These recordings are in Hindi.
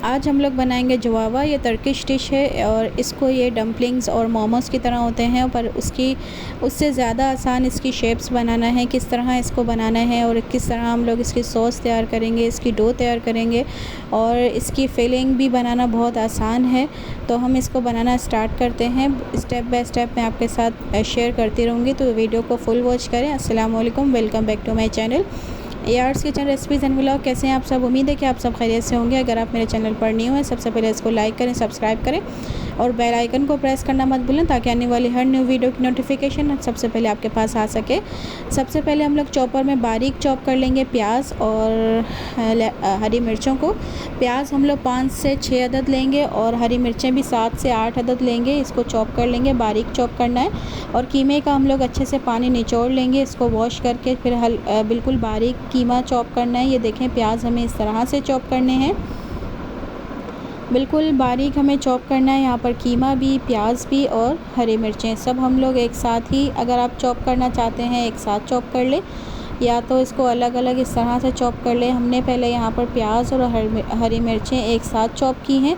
आज हम लोग बनाएंगे जवावा। ये टर्किश डिश है और इसको ये डम्पलिंग्स और मोमोज़ की तरह होते हैं, पर उससे ज़्यादा आसान इसकी शेप्स बनाना है, किस तरह इसको बनाना है और किस तरह हम लोग इसकी सॉस तैयार करेंगे, इसकी डो तैयार करेंगे और इसकी फिलिंग भी बनाना बहुत आसान है। तो हम इसको बनाना स्टार्ट करते हैं। स्टेप बाय स्टेप मैं आपके साथ शेयर करती रहूँगी, तो वीडियो को फुल वॉच करें। अस्सलाम वालेकुम, welcome back to my channel AR's kitchen recipes and vlog. कैसे हैं आप सब? उम्मीद है कि आप सब खैरियत से होंगे। अगर आप मेरे चैनल पर न्यू हैं, सबसे पहले इसको लाइक करें, सब्सक्राइब करें और बेल आइकन को प्रेस करना मत भूलें, ताकि आने वाली हर न्यू वीडियो की नोटिफिकेशन सबसे पहले आपके पास आ सके। सबसे पहले हम लोग चॉपर में बारीक चॉप कर लेंगे प्याज और हरी मिर्चों को। प्याज हम लोग 5 से 6 अदद लेंगे और हरी मिर्चें भी 7 से 8 अदद लेंगे। इसको चॉप कर लेंगे, बारीक चॉप करना है। और कीमे का हम लोग अच्छे से पानी निचोड़ लेंगे, इसको वॉश करके फिर बिल्कुल बारीक कीमा चॉप करना है। ये देखें, प्याज हमें इस तरह से चॉप करने हैं, बिल्कुल बारीक हमें चॉप करना है। यहाँ पर कीमा भी, प्याज भी और हरी मिर्चें सब हम लोग एक साथ ही, अगर आप चॉप करना चाहते हैं एक साथ चॉप कर लें, या तो इसको अलग अलग इस तरह से चॉप कर लें। हमने पहले यहाँ पर प्याज और हरी मिर्चें एक साथ चॉप की हैं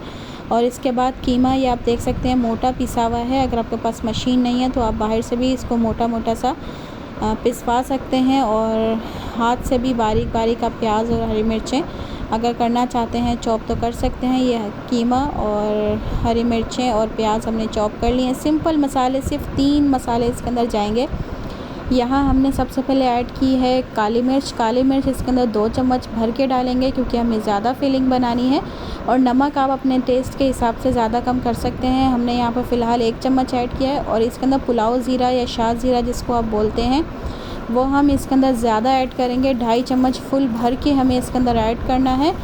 और इसके बाद कीमा, ये आप देख सकते हैं मोटा पिसा हुआ है। अगर आपके पास मशीन नहीं है तो आप बाहर से भी इसको मोटा मोटा सा पिसवा सकते हैं और हाथ से भी बारीक बारीक आप प्याज और हरी मिर्चें अगर करना चाहते हैं चॉप तो कर सकते हैं। ये कीमा और हरी मिर्चें और प्याज हमने चॉप कर लिए हैं। सिंपल मसाले, सिर्फ 3 मसाले इसके अंदर जाएंगे। यहाँ हमने सबसे पहले ऐड की है काली मिर्च। काली मिर्च इसके अंदर 2 चम्मच भर के डालेंगे, क्योंकि हमें ज़्यादा फिलिंग बनानी है। और नमक आप अपने टेस्ट के हिसाब से ज़्यादा कम कर सकते हैं। हमने यहाँ पर फ़िलहाल 1 चम्मच ऐड किया है। और इसके अंदर पुलाव ज़ीरा या शाह ज़ीरा जिसको आप बोलते हैं, वो हम इसके अंदर ज़्यादा ऐड करेंगे। 2.5 चम्मच फुल भर के हमें इसके अंदर ऐड करना है।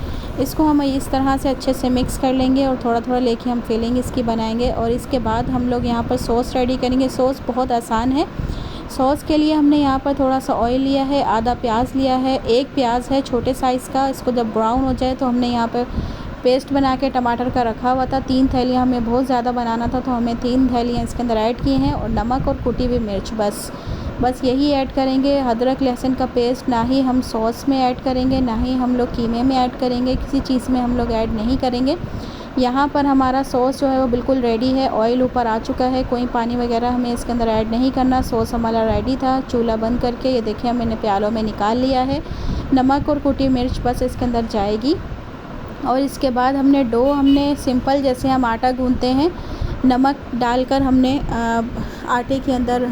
इसको हम इस तरह से अच्छे से मिक्स कर लेंगे और थोड़ा थोड़ा लेके हम फिलिंग इसकी बनाएंगे। और इसके बाद हम लोग यहाँ पर सॉस रेडी करेंगे। सॉस बहुत आसान है। सॉस के लिए हमने यहाँ पर थोड़ा सा ऑयल लिया है, आधा प्याज लिया है, 1 प्याज है छोटे साइज़ का। इसको जब ब्राउन हो जाए तो हमने यहाँ पर पेस्ट बना के टमाटर का रखा हुआ था। 3 थैलियाँ, हमें बहुत ज़्यादा बनाना था तो हमें 3 थैलियाँ इसके अंदर ऐड की हैं। और नमक और कुटी हुई मिर्च, बस यही ऐड करेंगे। अदरक लहसुन का पेस्ट ना ही हम सॉस में ऐड करेंगे, ना ही हम लोग कीमे में ऐड करेंगे, किसी चीज़ में हम लोग ऐड नहीं करेंगे। यहाँ पर हमारा सॉस जो है वो बिल्कुल रेडी है। ऑयल ऊपर आ चुका है, कोई पानी वगैरह हमें इसके अंदर ऐड नहीं करना। सॉस हमारा रेडी था। चूल्हा बंद करके ये देखिए मैंने प्यालों में निकाल लिया है। नमक और कुटी मिर्च बस इसके अंदर जाएगी। और इसके बाद हमने सिंपल जैसे हम आटा गूंथते हैं, नमक डालकर हमने आटे के अंदर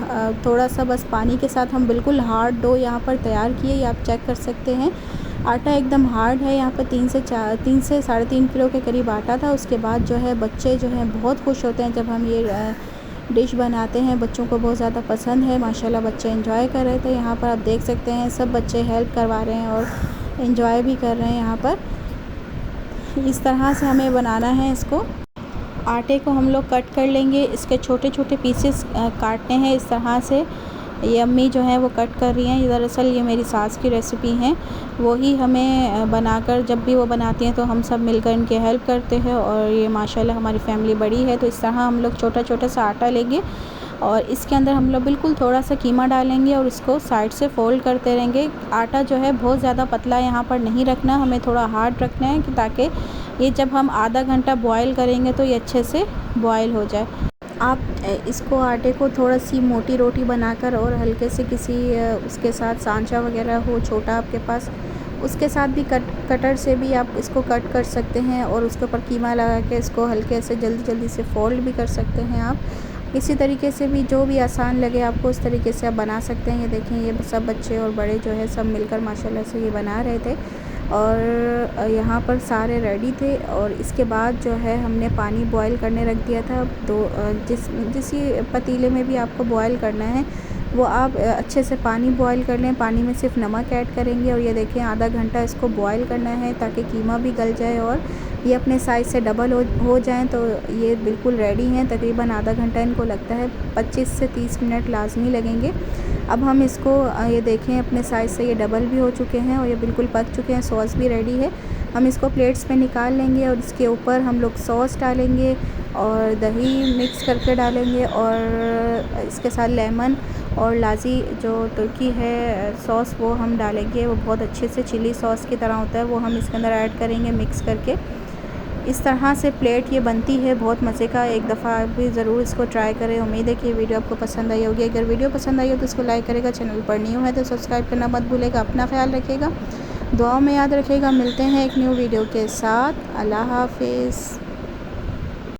थोड़ा सा बस पानी के साथ हम बिल्कुल हार्ड डो यहाँ पर तैयार किए। ये आप चेक कर सकते हैं, आटा एकदम हार्ड है। यहाँ पर 3 से 3.5 किलो के करीब आटा था। उसके बाद जो है बच्चे जो हैं बहुत खुश होते हैं जब हम ये डिश बनाते हैं। बच्चों को बहुत ज़्यादा पसंद है। माशाल्लाह बच्चे एंजॉय कर रहे थे। यहाँ पर आप देख सकते हैं सब बच्चे हेल्प करवा रहे हैं और एंजॉय भी कर रहे हैं। यहाँ पर इस तरह से हमें बनाना है। इसको आटे को हम लोग कट कर लेंगे, इसके छोटे छोटे पीसेस काटने हैं इस तरह से। ये अम्मी जो है वो कट कर रही हैं। ये दरअसल ये मेरी सास की रेसिपी हैं, वही हमें बनाकर जब भी वो बनाती हैं तो हम सब मिलकर इनके हेल्प करते हैं। और ये माशाल्लाह हमारी फैमिली बड़ी है, तो इस तरह हम लोग छोटा छोटा सा आटा लेंगे और इसके अंदर हम लोग बिल्कुल थोड़ा सा कीमा डालेंगे और इसको साइड से फ़ोल्ड करते रहेंगे। आटा जो है बहुत ज़्यादा पतला यहाँ पर नहीं रखना, हमें थोड़ा हार्ड रखना है, कि ताकि ये जब हम आधा घंटा बॉयल करेंगे तो ये अच्छे से बॉयल हो जाए। आप इसको आटे को थोड़ा सी मोटी रोटी बनाकर और हल्के से किसी उसके साथ सांचा वगैरह हो छोटा आपके पास, उसके साथ भी कटर से भी आप इसको कट कर सकते हैं और उसके ऊपर कीमा लगा के इसको हल्के से जल्दी से फ़ोल्ड भी कर सकते हैं। आप इसी तरीके से भी, जो भी आसान लगे आपको उस तरीके से आप बना सकते हैं। ये देखें, ये सब बच्चे और बड़े जो है सब मिलकर माशाल्लाह से ये बना रहे थे और यहाँ पर सारे रेडी थे। और इसके बाद जो है हमने पानी बॉयल करने रख दिया था। जिस पतीले में भी आपको बॉयल करना है वो आप अच्छे से पानी बॉयल कर लें। पानी में सिर्फ नमक ऐड करेंगे और ये देखें आधा घंटा इसको बॉयल करना है, ताकि कीमा भी गल जाए और ये अपने साइज़ से डबल हो जाएँ। तो ये बिल्कुल रेडी हैं। तकरीबन आधा घंटा इनको लगता है, 25 से 30 मिनट लाजमी लगेंगे। अब हम इसको ये देखें अपने साइज़ से ये डबल भी हो चुके हैं और ये बिल्कुल पक चुके हैं। सॉस भी रेडी है। हम इसको प्लेट्स में निकाल लेंगे और इसके ऊपर हम लोग सॉस डालेंगे और दही मिक्स करके डालेंगे और इसके साथ लेमन और लाजी जो तुर्की है सॉस वो हम डालेंगे। वो बहुत अच्छे से चिली सॉस की तरह होता है, वो हम इसके अंदर ऐड करेंगे मिक्स करके। इस तरह से प्लेट ये बनती है, बहुत मज़े का। एक दफ़ा भी ज़रूर इसको ट्राई करें। उम्मीद है कि वीडियो आपको पसंद आई होगी। अगर वीडियो पसंद आई हो तो इसको लाइक करेगा, चैनल पर न्यू है तो सब्सक्राइब करना मत भूलेगा। अपना ख्याल रखिएगा, दुआओं में याद रखिएगा। मिलते हैं एक न्यू वीडियो के साथ। अल्लाह हाफ़िज़।